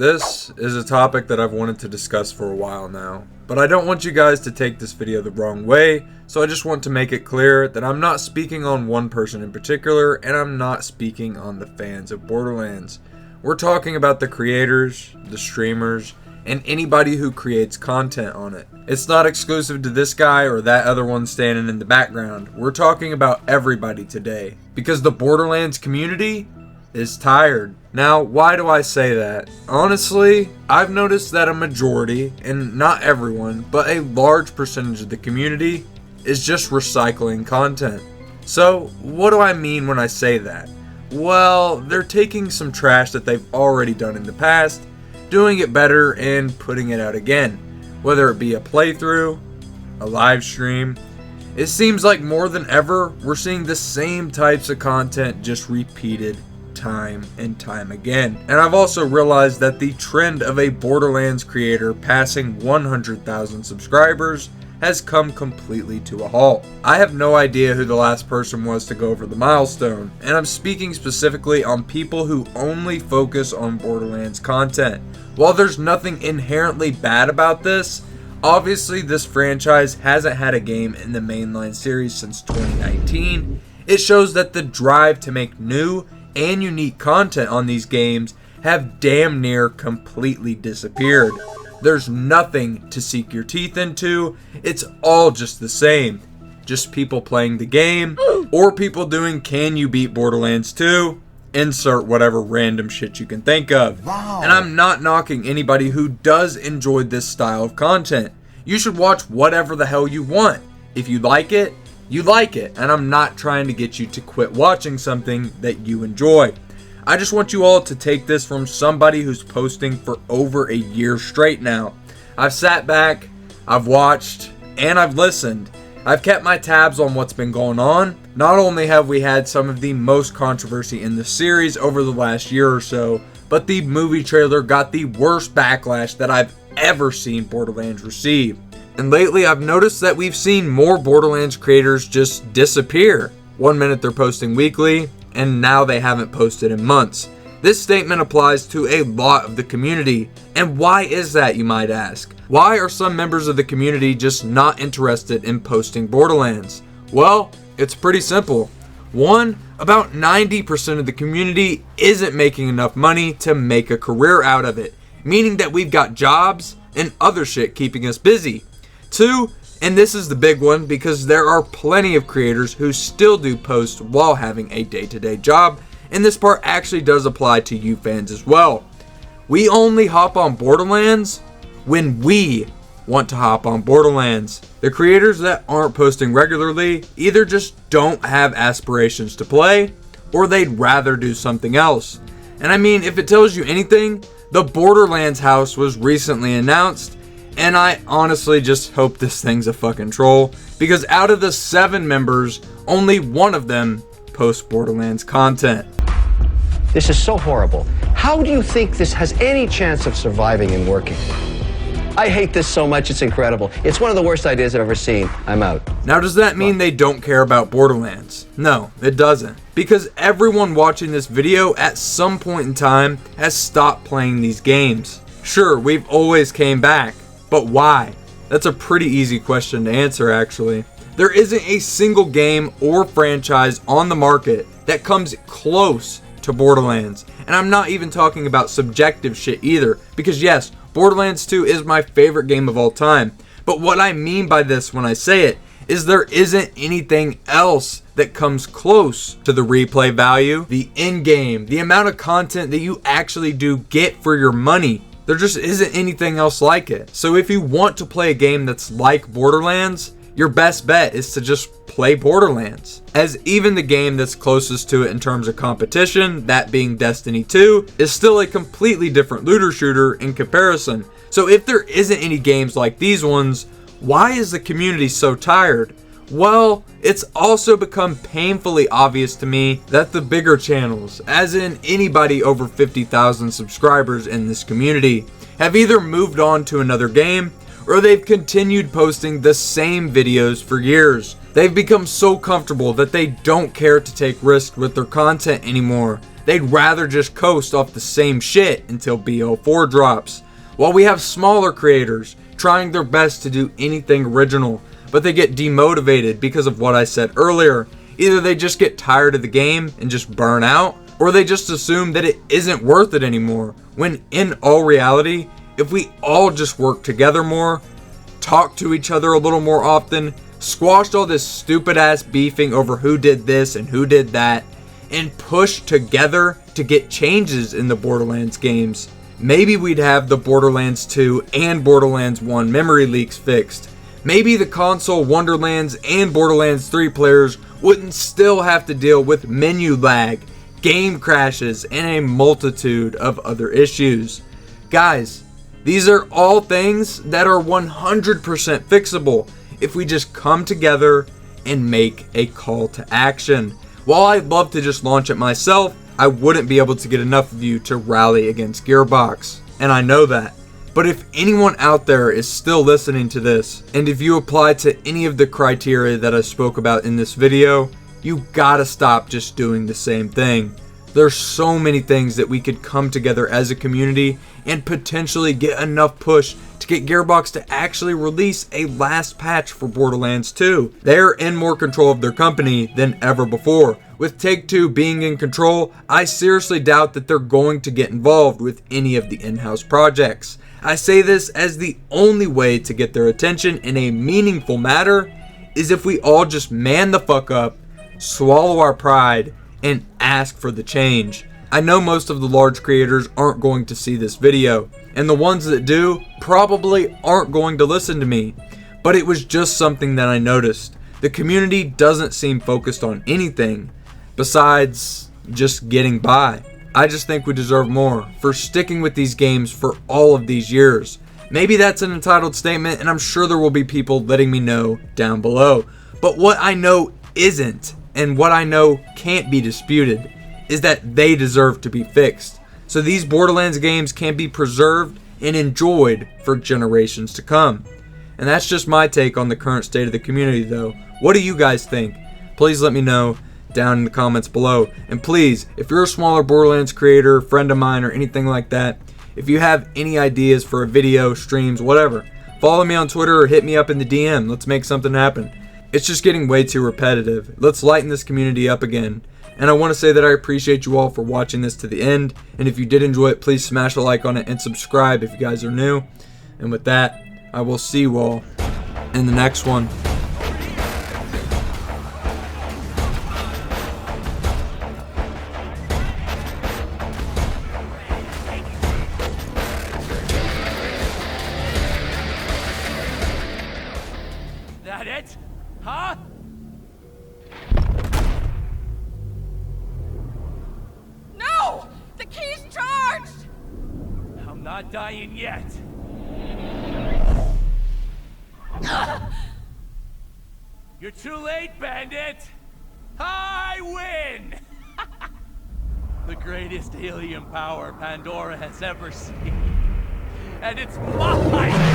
This is a topic that I've wanted to discuss for a while now, but I don't want you guys to take this video the wrong way, so I just want to make it clear that I'm not speaking on one person in particular, and I'm not speaking on the fans of Borderlands. We're talking about the creators, the streamers, and anybody who creates content on it. It's not exclusive to this guy or that other one standing in the background. We're talking about everybody today, because the Borderlands community is tired. Now, why do I say that? Honestly, I've noticed that a majority, and not everyone, but a large percentage of the community is just recycling content. So, what do I mean when I say that? Well, they're taking some trash that they've already done in the past, doing it better, and putting it out again. Whether it be a playthrough, a live stream, it seems like more than ever, we're seeing the same types of content just repeated time and time again. And I've also realized that the trend of a Borderlands creator passing 100,000 subscribers has come completely to a halt. I have no idea who the last person was to go over the milestone, and I'm speaking specifically on people who only focus on Borderlands content. While there's nothing inherently bad about this, obviously this franchise hasn't had a game in the mainline series since 2019. It shows that the drive to make new and unique content on these games have damn near completely disappeared. There's nothing to sink your teeth into. It's all just the same. Just people playing the game, or people doing "Can you beat Borderlands 2?" Insert whatever random shit you can think of. Wow. And I'm not knocking anybody who does enjoy this style of content. You should watch whatever the hell you want. If you like it, you like it, and I'm not trying to get you to quit watching something that you enjoy. I just want you all to take this from somebody who's posting for over a year straight now. I've sat back, I've watched, and I've listened. I've kept my tabs on what's been going on. Not only have we had some of the most controversy in the series over the last year or so, but the movie trailer got the worst backlash that I've ever seen Borderlands receive. And lately I've noticed that we've seen more Borderlands creators just disappear. One minute they're posting weekly, and now they haven't posted in months. This statement applies to a lot of the community. And why is that, you might ask? Why are some members of the community just not interested in posting Borderlands? Well, it's pretty simple. One, about 90% of the community isn't making enough money to make a career out of it, meaning that we've got jobs and other shit keeping us busy. Two, and this is the big one because there are plenty of creators who still do post while having a day-to-day job, and this part actually does apply to you fans as well. We only hop on Borderlands when we want to hop on Borderlands. The creators that aren't posting regularly either just don't have aspirations to play, or they'd rather do something else. And I mean, if it tells you anything, the Borderlands house was recently announced, and I honestly just hope this thing's a fucking troll, because out of the 7 members, only one of them posts Borderlands content. This is so horrible. How do you think this has any chance of surviving and working? I hate this so much, it's incredible. It's one of the worst ideas I've ever seen. I'm out. Now, does that mean they don't care about Borderlands? No, it doesn't. Because everyone watching this video at some point in time has stopped playing these games. Sure, we've always came back, but why? That's a pretty easy question to answer, actually. There isn't a single game or franchise on the market that comes close to Borderlands. And I'm not even talking about subjective shit either, because yes, Borderlands 2 is my favorite game of all time. But what I mean by this when I say it is there isn't anything else that comes close to the replay value, the in-game, the amount of content that you actually do get for your money. There just isn't anything else like it. So if you want to play a game that's like Borderlands, your best bet is to just play Borderlands. As even the game that's closest to it in terms of competition, that being Destiny 2, is still a completely different looter shooter in comparison. So if there isn't any games like these ones, why is the community so tired? Well, it's also become painfully obvious to me that the bigger channels, as in anybody over 50,000 subscribers in this community, have either moved on to another game, or they've continued posting the same videos for years. They've become so comfortable that they don't care to take risks with their content anymore. They'd rather just coast off the same shit until BO4 drops. While we have smaller creators trying their best to do anything original, but they get demotivated because of what I said earlier. Either they just get tired of the game and just burn out, or they just assume that it isn't worth it anymore. When in all reality, if we all just work together more, talk to each other a little more often, squashed all this stupid ass beefing over who did this and who did that, and push together to get changes in the Borderlands games, maybe we'd have the Borderlands 2 and Borderlands 1 memory leaks fixed. Maybe the console Wonderlands and Borderlands 3 players wouldn't still have to deal with menu lag, game crashes, and a multitude of other issues. Guys, these are all things that are 100% fixable if we just come together and make a call to action. While I'd love to just launch it myself, I wouldn't be able to get enough of you to rally against Gearbox, and I know that. But if anyone out there is still listening to this, and if you apply to any of the criteria that I spoke about in this video, you gotta stop just doing the same thing. There's so many things that we could come together as a community and potentially get enough push to get Gearbox to actually release a last patch for Borderlands 2. They're in more control of their company than ever before. With Take-Two being in control, I seriously doubt that they're going to get involved with any of the in-house projects. I say this as the only way to get their attention in a meaningful matter is if we all just man the fuck up, swallow our pride, and ask for the change. I know most of the large creators aren't going to see this video, and the ones that do probably aren't going to listen to me, but it was just something that I noticed. The community doesn't seem focused on anything besides just getting by. I just think we deserve more for sticking with these games for all of these years. Maybe that's an entitled statement, and I'm sure there will be people letting me know down below. But what I know isn't, and what I know can't be disputed, is that they deserve to be fixed. So these Borderlands games can be preserved and enjoyed for generations to come. And that's just my take on the current state of the community though. What do you guys think? Please let me know down in the comments below. And please, if you're a smaller Borderlands creator, friend of mine, or anything like that, if you have any ideas for a video, streams, whatever, follow me on Twitter or hit me up in the DM. Let's make something happen. It's just getting way too repetitive. Let's lighten this community up again. And I want to say that I appreciate you all for watching this to the end. And if you did enjoy it, please smash a like on it and subscribe if you guys are new. And with that, I will see you all in the next one. That it? Huh? No! The key's charged! I'm not dying yet. You're too late, Bandit! I win! The greatest helium power Pandora has ever seen. And it's mine!